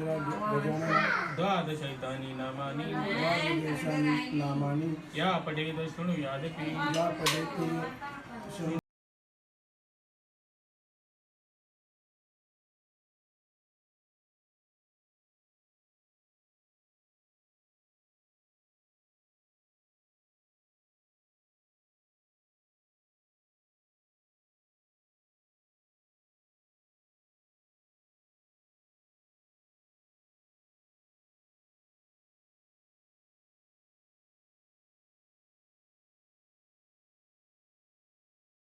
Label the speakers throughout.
Speaker 1: गजेंद्र गजानन
Speaker 2: द्वादशैतानि नामानि
Speaker 1: द्वादशानि नामानि
Speaker 2: या पठेत शृणुयादपि
Speaker 1: या पठेत् शृणु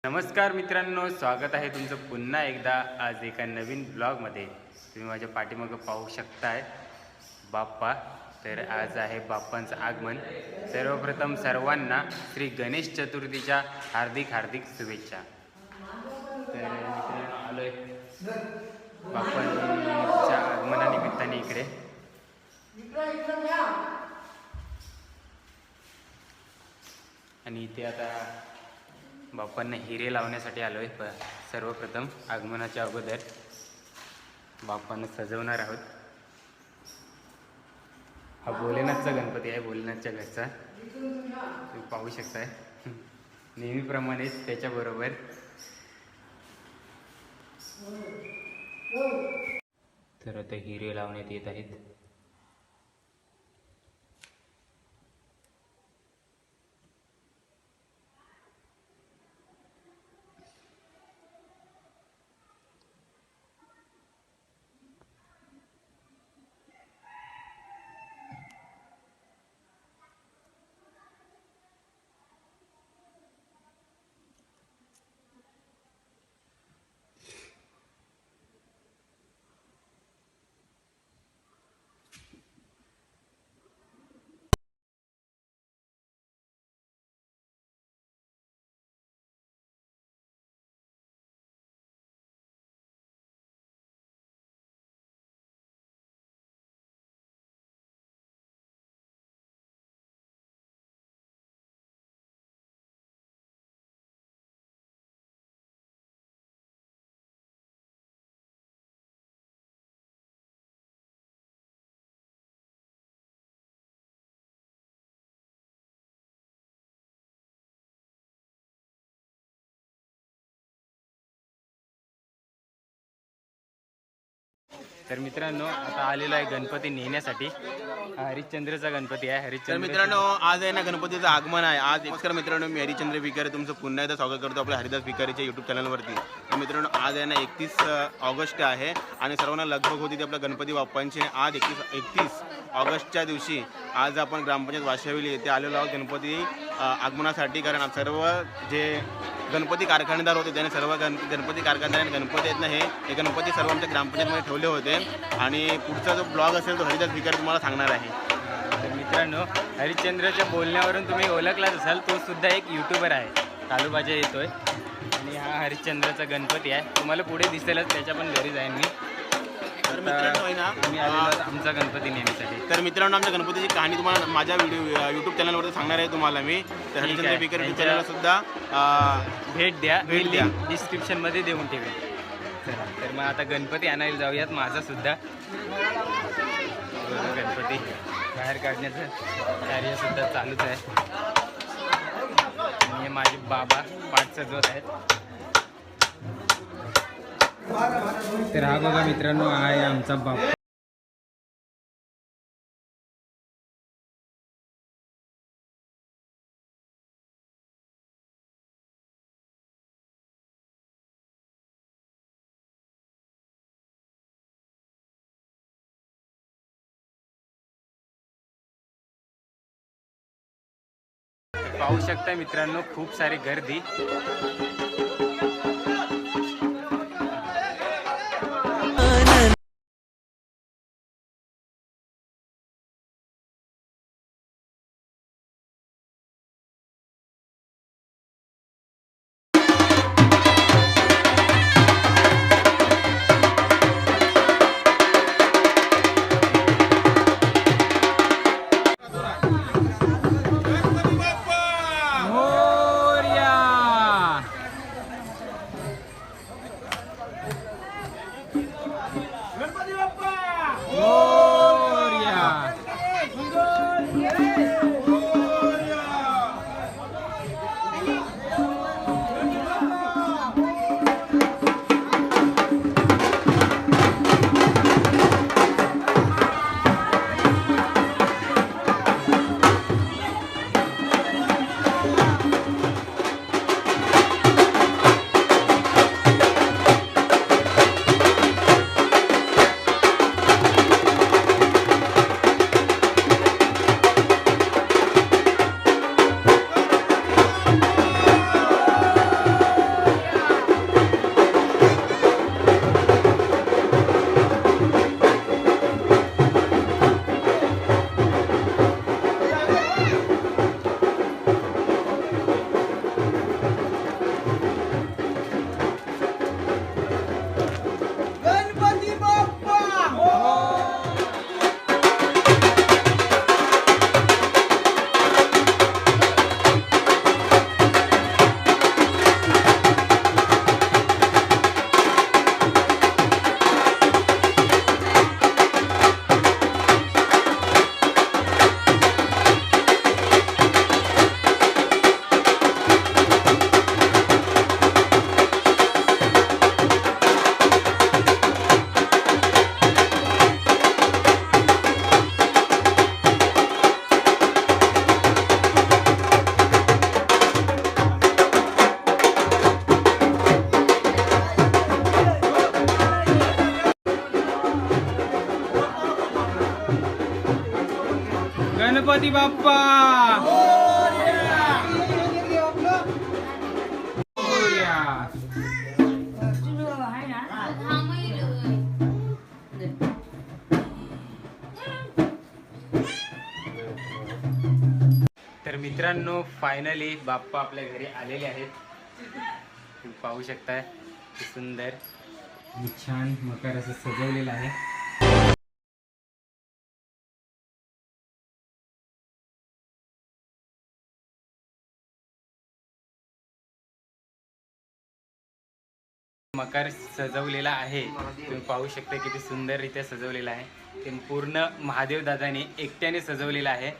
Speaker 3: नमस्कार मित्रांनो, स्वागत आहे तुमचं पुन्हा एकदा आज एका नवीन ब्लॉगमध्ये. तुम्ही माझ्या पाठीमागं पाहू शकताय बाप्पा. तर आज आहे बाप्पांचं आगमन. सर्वप्रथम सर्वांना श्री गणेश चतुर्थीच्या हार्दिक हार्दिक शुभेच्छा. तर मित्रांनो आलोय बाप्पांच्या आगमनानिमित्ताने इकडे. आणि इथे आता बाप्पांना हिरे लावण्यासाठी आलो आहे. सर्वप्रथम आगमनाच्या अगोदर बाप्पांना सजवणार आहोत. हा भोलेनाथचा गणपती आहे, भोलेनाथच्या घरचा. तुम्ही पाहू शकताय नेहमीप्रमाणेच त्याच्याबरोबर तर आता हिरे लावण्यात येत आहेत. तर मित्रांनो आता आलेलो आहे गणपती नेण्यासाठी. हरिश्चंद्रचा गणपती आहे.
Speaker 4: तर
Speaker 3: हरिश्चंद्र
Speaker 4: मित्रांनो आज आहे ना गणपतीचं आगमन आहे. आज नमस्कार मित्रांनो, मी हरिश्चंद्र भिकारी तुमचं पुन्हा एकदा स्वागत करतो आपल्या हरिदास भिकारीच्या यूट्यूब चॅनलवरती. तर मित्रांनो आज आहे ना 31 ऑगस्ट आहे आणि सर्वांना लगबग होती ती आपल्या गणपती बाप्पांची. आज 31 ऑगस्टच्या दिवशी आज आपण ग्रामपंचायत वाशिवली येथे आलेलो आहोत गणपती आगमनासाठी. कारण सर्व जे गणपती कारखानेदार होते त्याने सर्व गणपती कारखानदारांनी गणपती आहेत ना हे गणपती सर्व आमच्या ग्रामपंचायतमध्ये ठेवले होते. आणि पुढचा जो ब्लॉग असेल तो हरिदास भिकारी तुम्हाला सांगणार आहे.
Speaker 3: तर मित्रांनो हरिश्चंद्रच्या बोलण्यावरून तुम्ही ओळखलाच असाल, तो सुद्धा एक यूट्यूबर आहे. कालूबाजा येतोय आणि हा हरिश्चंद्रचा गणपती आहे. तुम्हाला पुढे दिसेलच, त्याच्या पण घरी जाईन मी.
Speaker 4: तर मित्रांनो आहे ना
Speaker 3: मी आलेलो आमचा गणपती नेण्यासाठी.
Speaker 4: तर मित्रांनो आमच्या गणपतीची कहाणी तुम्हाला माझ्या यूट्यूब चॅनलवरती सांगणार आहे तुम्हाला मी. तर हरिश्चंद्र भिकारी चॅनलला सुद्धा
Speaker 3: भेट द्या. लिंक डिस्क्रिप्शनमध्ये देऊन ठेवेल. चला तर मग आता गणपती आणायला जाऊयात. माझा सुद्धा गणपती बाहेर काढण्याचं कार्य सुद्धा चालूच आहे. आणि माझे बाबा पाठ सजवत आहेत. तर हा बघा मित्रांनो आहे आमचा बाप्पा. पाहू शकता मित्रांनो खूप सारी गर्दी.
Speaker 2: गणपती बाप्पा
Speaker 3: तर मित्रांनो फायनली बाप्पा आपल्या घरी आलेले आहेत. तुम्ही पाहू शकताय किती सुंदर आणि छान मकर असं सजवलेलं आहे. मकर सजवलेला आहे. तुम्ही पाहू शकता किती सुंदररित्या सजवलेला आहे. ते पूर्ण महादेव दादाने एकट्याने सजवलेला आहे.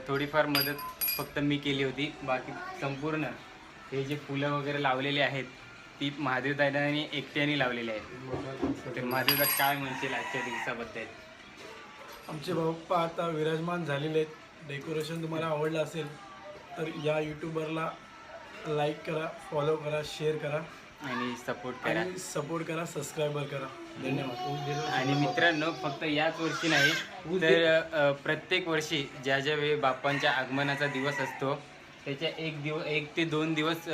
Speaker 3: थोडीफार मदत फक्त मी केली होती. बाकी संपूर्ण हे जे फुलं वगैरे लावलेले आहेत ती महादेव दादाने एकट्याने लावलेली आहेत. तर महादेव दादा काय म्हणतील आजच्या दिवसाबद्दल?
Speaker 1: आमचे बाप्पा आता विराजमान झालेले आहेत. डेकोरेशन तुम्हाला आवडलं असेल तर या यूट्यूबरला लाईक करा, फॉलो करा, शेअर करा
Speaker 3: आणि सपोर्ट करा
Speaker 1: आणि सपोर्ट करा, सबस्क्राईबर करा. धन्यवाद.
Speaker 3: आणि मित्रांनो फक्त याच वर्षी नाही तर प्रत्येक वर्षी ज्या ज्या वेळी बाप्पांच्या आगमनाचा दिवस असतो त्याच्या 1 ते 2 दिवस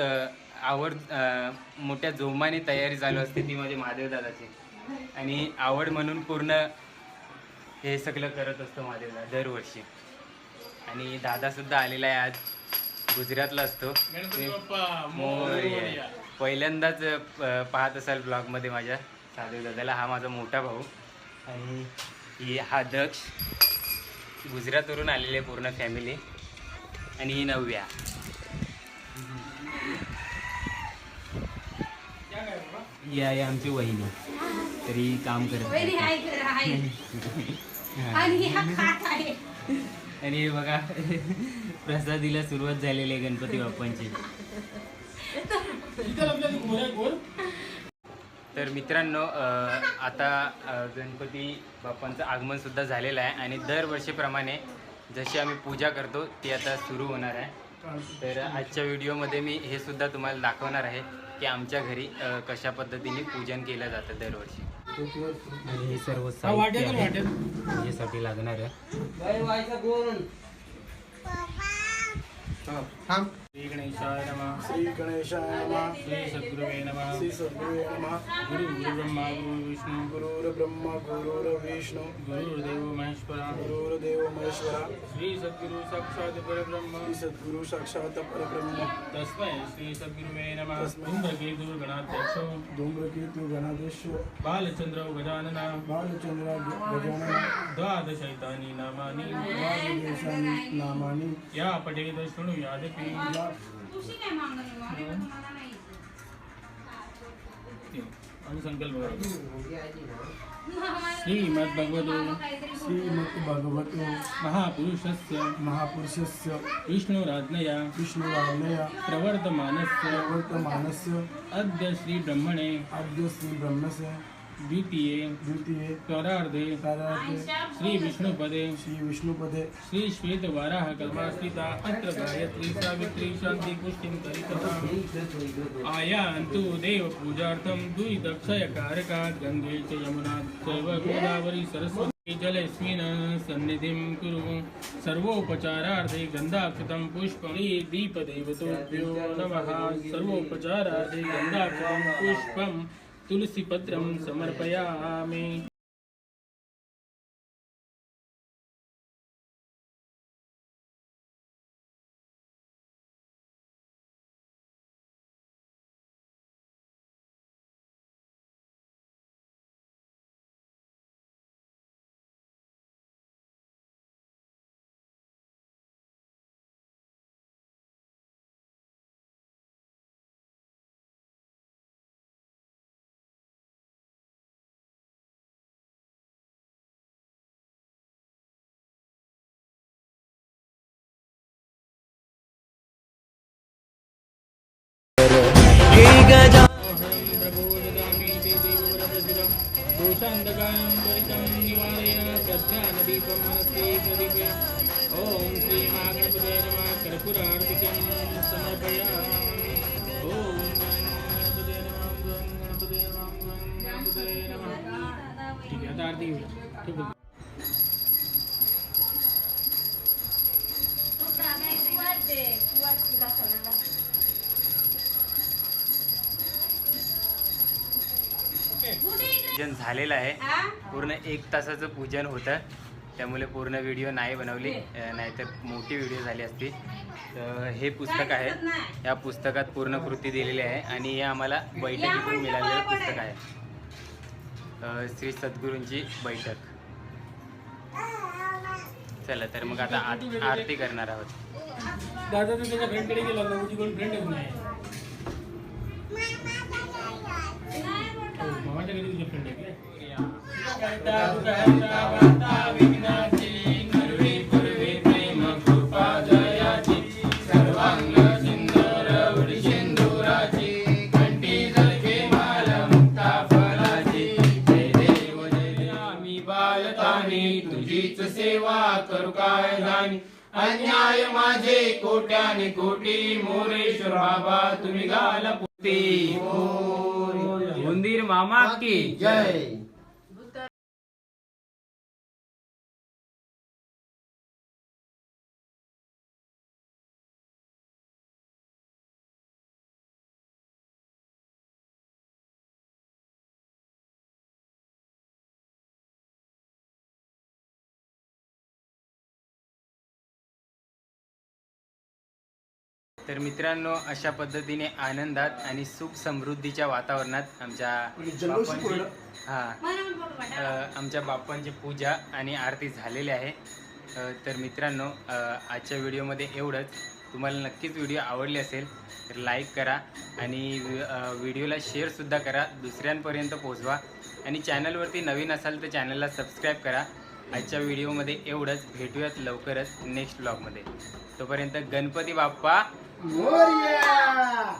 Speaker 3: मोठ्या जोमाने तयारी चालू असते ती माझे महादेव दादाची. आणि आवड म्हणून पूर्ण हे सगळं करत असतो महादेव दादा दरवर्षी. आणि दादासुद्धा आलेला आहे आज. गुजरातला असतो. मोरया. पहिल्यांदाच पाहत असाल ब्लॉगमध्ये माझ्या साधू दादाला. हा माझा मोठा भाऊ आणि हा दक्ष. गुजरातवरून आलेले पूर्ण फॅमिली. आणि ही नव्या. या आमची वहिनी तरी काम करत आणि हे बघा प्रसादीला सुरुवात झालेली आहे गणपती बाप्पांची. तर मित्रांनो आता गणपती बाप्पांचं आगमन सुद्धा झालेलं आहे आणि दरवर्षीप्रमाणे जशी आम्ही पूजा करतो ती आता सुरू होणार आहे. तर आजच्या व्हिडिओमध्ये मी हे सुद्धा तुम्हाला दाखवणार आहे की आमच्या घरी कशा पद्धतीने पूजन केलं जातं दरवर्षी. आणि हे सर्व साहित्य आहे पूजेसाठी लागणार आहे.
Speaker 2: श्री गणेशाय नमः.
Speaker 1: श्री गणेशाय नमः.
Speaker 2: श्री सद्गुरुवे नमः.
Speaker 1: श्री सद्गुरुवे नमः.
Speaker 2: गुरु ब्रह्मा गुरु विष्णू
Speaker 1: गुरुर्ब्रह्मा गुरुर्विष्णू
Speaker 2: गुरुर्देव महेश्वरा
Speaker 1: गुरुर्देव महेश्वरा.
Speaker 2: श्री सद्गुरु साक्षात् परब्रह्म
Speaker 1: श्री सद्गुरु साक्षात परब्रह्म.
Speaker 2: तस्मै श्री सद्गुरुवे नमः.
Speaker 1: तस्मै.
Speaker 2: धूम्रकेतु गणाध्यक्षो
Speaker 1: धूम्रकेतु गणाधीश
Speaker 2: बालचंद्र गजानना
Speaker 1: बालचंद्र गजानन
Speaker 2: द्वादशैतानि नामानि
Speaker 1: द्वादशानि नामानि
Speaker 2: या पठेत शृणुयादपि. आणि संकल्प श्रीमद्भगवतो
Speaker 1: श्रीमद्भगवतो
Speaker 2: महापुरुषस्य
Speaker 1: महापुरुषस्य
Speaker 2: विष्णुराज्ञया
Speaker 1: विष्णुराज्ञया
Speaker 2: प्रवर्तमानस्य
Speaker 1: वर्तमानस्य
Speaker 2: अद्य श्रीब्रह्मणे
Speaker 1: अद्य श्रीब्रह्मस्य
Speaker 2: द्वितीये परार्धे श्री विष्णुपदे श्री श्वेतवाराह कल्पाश्रिता अत्र गायत्री सावित्री शांति पुष्टिं करिकथाम् आयान्तु देव पूजार्थं द्विदक्षयकारकात् गंगे च यमुना चैव गोदावरी सरस्वती जलेऽस्मिन् सन्निधिं कुरु. सर्वोपचारार्थे गन्धाक्षतं पुष्पं दीपदेवतोभ्यो नमः. सर्वोपचारार्थे गन्धाक्षतं पुष्पं तुलसीपत्रं समर्पयामि. दोषांधकां परितं निवारय सज्ञानदीपं मनस्ते प्रदीपय. ओम श्री महागणपतये नमः. कर्पूरार्तिकं समर्पयामि. ओम गणपतये नमः. गणपतये नमः. गणपतये नमः. ठीक आहे आता आरती घेऊया. ठीक आहे.
Speaker 3: पूजन झालेलं आहे. पूर्ण 1 तासाचं पूजन होतं, त्यामुळे पूर्ण व्हिडिओ नाही बनवली, नाहीतर मोठी व्हिडिओ झाली असती. तर हे पुस्तक आहे, या पुस्तकात पूर्ण कृती दिलेली आहे आणि हे आम्हाला बैठकीतून मिळालेलं पुस्तक आहे. श्री सद्गुरूंची बैठक. चला तर मग आता आरती करणार आहोत.
Speaker 2: दादा तर त्याच्या फ्रेंडकडे गेला होता, तुझी कोण फ्रेंड नाही. मामाच्या घरी तुझे फ्रेंड आहे तुझीच सेवा करू काय जाणी, अन्याय माझे कोट्याने कोटी, मोरेश्वर बाबा तुम्ही घाला पोटी.
Speaker 3: उंदीर मामा की
Speaker 1: जय.
Speaker 3: तर मित्रांनो, अशा पद्धतीने आनंदात आणि सुख समृद्धीच्या वातावरणात आमच्या आमच्या बाप्पांची पूजा आणि आरती झालेली आहे. तर मित्रांनो, आजच्या व्हिडिओमध्ये एवढंच. तुम्हाला नक्कीच व्हिडिओ आवडली असेल तर लाईक करा आणि व्हिडिओला शेअरसुद्धा करा, दुसऱ्यांपर्यंत पोहोचवा. आणि चॅनलवरती नवीन असाल तर चॅनलला सबस्क्राईब करा. आजच्या व्हिडिओमध्ये एवढंच. भेटूयात लवकरच नेक्स्ट ब्लॉगमध्ये. तोपर्यंत गणपती बाप्पा
Speaker 1: मोरया.